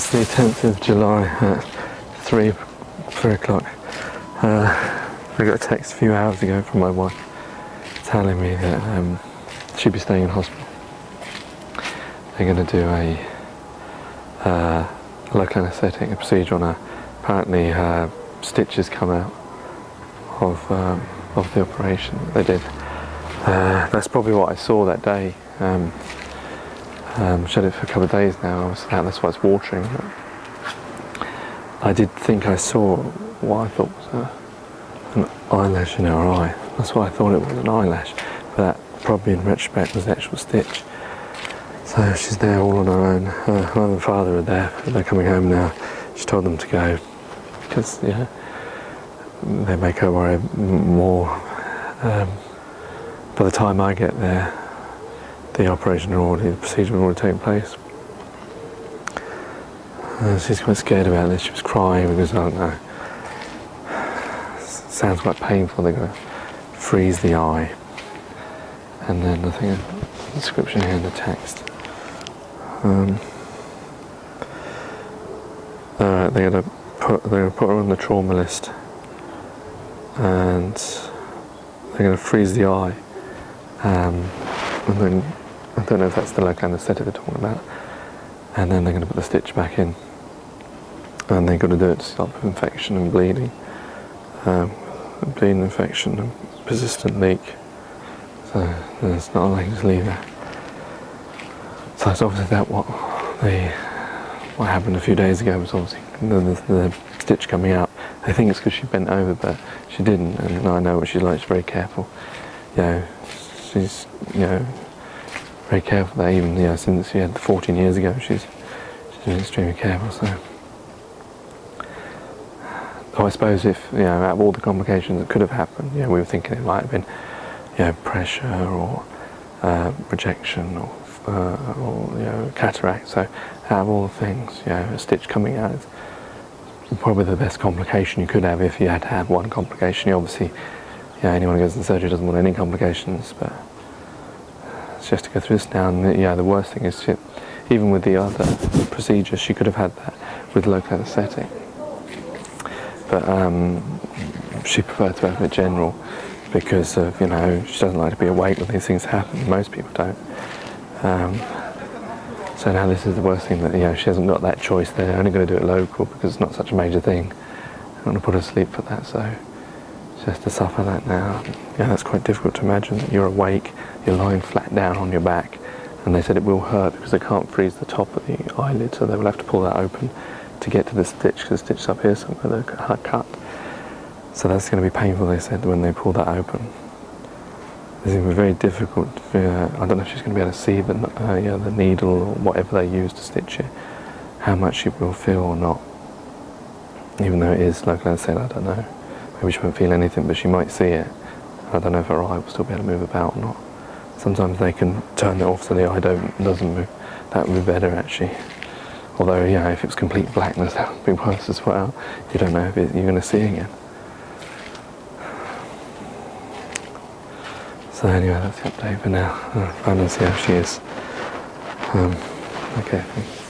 It's the 10th of July at 3 o'clock. I got a text a few hours ago from my wife telling me that she'd be staying in hospital. They're going to do a local anaesthetic, a procedure on her. Apparently her stitches come out of the operation that they did. That's probably what I saw that day. She had it for a couple of days now. That's why it's watering. But I did think I saw what I thought was an eyelash in her eye. That's what I thought it was, an eyelash. But that probably in retrospect was the actual stitch. So she's there all on her own. Her mother and father are there. They're coming home now. She told them to go because they make her worry more. By the time I get there, the procedure had already taken place. She's quite scared about this. She was crying because, I don't know, sounds quite painful. They're going to freeze the eye. And then I think a description here in the text. They're going to put her on the trauma list, and they're going to freeze the eye. And then I don't know if that's the local anaesthetic they're talking about. And then they're going to put the stitch back in, and they've got to do it to stop infection and bleeding, infection, and persistent leak. So it's not like just leave it. So it's obviously that what happened a few days ago was obviously the stitch coming out. I think it's because she bent over, but she didn't. And I know what she's like. She's very careful. She's very careful. That even since she had 14 years ago, she's been extremely careful. So I suppose if out of all the complications that could have happened, we were thinking it might have been pressure or rejection or cataract. So out of all the things, a stitch coming out is probably the best complication you could have if you had to have one complication. Obviously, anyone who goes in surgery doesn't want any complications, but she has to go through this now. And the worst thing is, even with the other procedures, she could have had that with local anaesthetic. But she preferred to have it general because of, she doesn't like to be awake when these things happen. Most people don't. So now this is the worst thing, that she hasn't got that choice. They're only going to do it local because it's not such a major thing. I'm going to put her to sleep for that, so she has to suffer that now. That's quite difficult to imagine, that you're awake, you're lying flat down on your back, and they said it will hurt because they can't freeze the top of the eyelid, so they will have to pull that open to get to the stitch, because the stitch's up here somewhere, they're cut. So that's going to be painful, they said, when they pull that open. It's going to be very difficult. I don't know if she's going to be able to see the needle or whatever they use to stitch it, how much she will feel or not. Even though it is local anaesthetic, I don't know. Maybe she won't feel anything, but she might see it. I don't know if her eye will still be able to move about or not. Sometimes they can turn it off so the eye doesn't move. That would be better, actually. Although, if it was complete blackness, that would be worse as well. You don't know if you're going to see again. So anyway, that's the update for now. I'll find and see how she is. Okay, thanks.